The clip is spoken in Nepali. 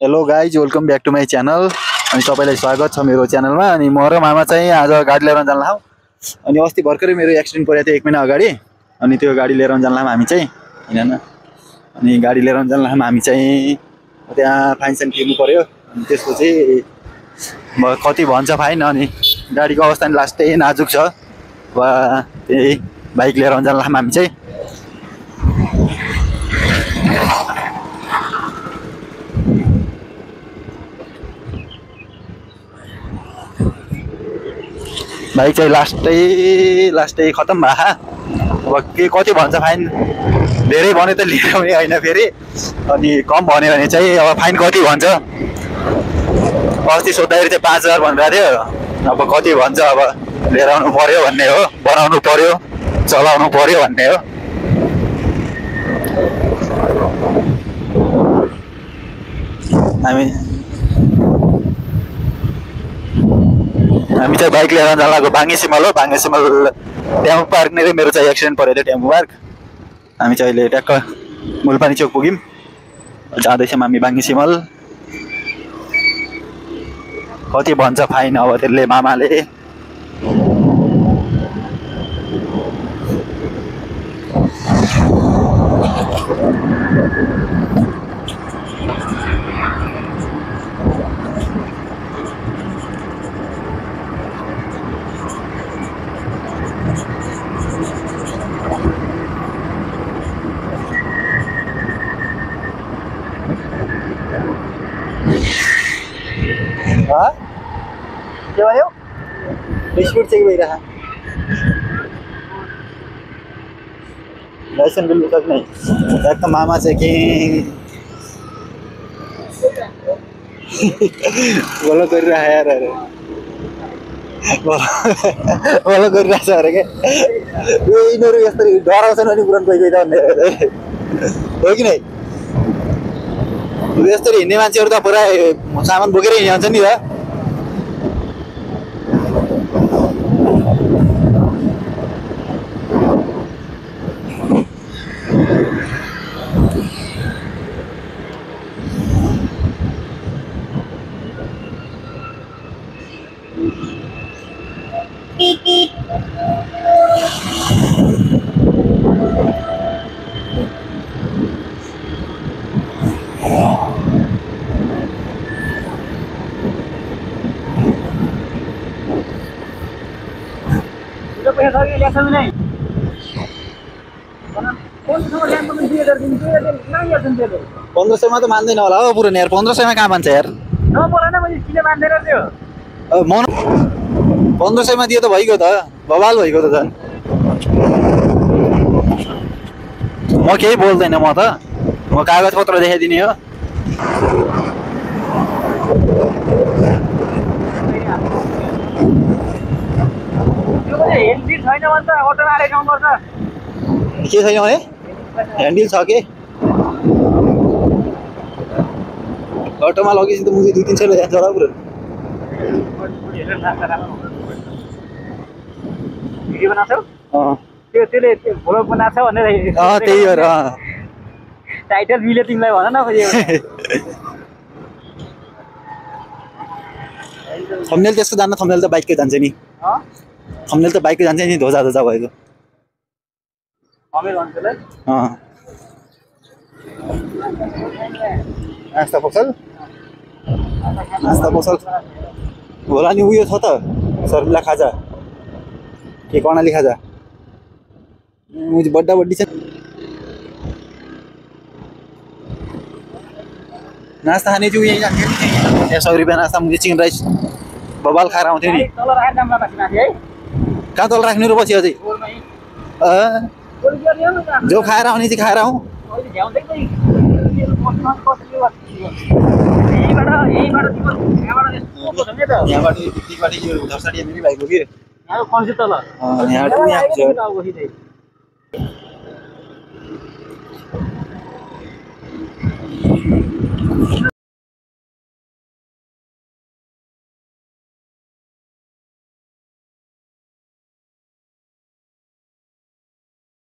Hello guys, welcome back to my channel. अनि सबैलाई स्वागत छ मेरो च्यानलमा। अनि म र मामा चाहिँ आज गाडी लिएर जान लाऊ। अनि अस्ति भर्खरै मेरो एक्सिडेन्ट परेको थियो 1 महिना अगाडि। अनि त्यो गाडी लिएर जान लाऊँ हामी चाहिँ, हैन। अनि गाडी लिएर जान लाऊँ हामी चाहिँ, त्यहाँ फाइन साइन तिर्नु पर्यो। अनि त्यसपछि कति भन्छ फाइन। अनि गाडीको अवस्था नि लास्टै नाजुक छ। वा त्यही बाइक लिएर जान लाऊँ हामी चाहिँ। बाइक चाहिँ लास्टै खतम भए। अब के कति भन्छ फाइन। धेरै भन्यो त लिएर पनि होइन फेरि। अनि कम भन्यो भने चाहिँ अब फाइन कति भन्छ। अस्ति सोद्धाखेरि चाहिँ 5,000 भनिरहेको थियो। अब कति भन्छ, अब लिएर आउनु पर्यो भन्ने हो, बनाउनु पर्यो, चलाउनु पर्यो भन्ने हो। हामी चाहिँ बाइक लिएर जान लागेको भाङ्गे सिमल हो। भाङ्गे सिमल टेम्पो पार्क नै मेरो चाहिँ एक्सिडेन्ट परेको थियो, टेम्पो पार्क। हामी चाहिँ अहिले ट्याक्क मुलपानी चोक पुग्यौँ। जाँदैछौँ हामी भाङ्गे सिमल। कति भन्छ फाइन अब त्यसले मामाले। के भयो? स्पिड चाहिँ भइरहेको लाइसेन्स बिल सक्ने एकदम मामा चाहिँ के बोलो गरिरहेको यार। अरे बोलो गरिरहेछ अरे के यिनीहरू यस्तरी डराउँछन् नि पुरानो कोही त भन्ने हो कि नै। यस्तरी हिँड्ने मान्छेहरू त पुरा सामान बोकेर हिँड्छ नि त। पन्ध्र सयमा त मान्दैन होला हो पुरो यार। 1500मा कहाँ मान्छ यार। म 1500मा दियो त भइगयो त, बवाल भइगयो त झन्। म केही बोल्दैन, म कागज पत्र देखाइदिने हो। के छैन भने ह्यान्डल छ के अटोमा लगेपछि त मुझे 200-300 जान्छ होला पुरो। भिडियो बनाउँछौ त्यसले भ्लग बनाएको छ भनेर त्यही हो र। टाइटल मिल्यो तिमीलाई भन न। थम्बनेल त्यसको जान्न, थम्बनेल त बाइककै जान्छ नि। थम्बनेल त बाइककै जान्छ नि, धोजा भएको। नास्ता पसल होला नि। उयो छ त सर्मिला खाजा के कर्णाली खाजा मुझे बड्डा बड्डी छ। नास्ता खाने चाहिँ यहीँ जान्थ्यो नि। 100 रुपियाँ नास्ता मुझे चिकन राइस बबाल खाएर आउँथ्यो नि। कहाँ तल राख्नु र पछि अझै जो खाएर आउने चाहिँ खाएर आउँ। यहाँबाट यो धर्साडी मेरै भाइको कि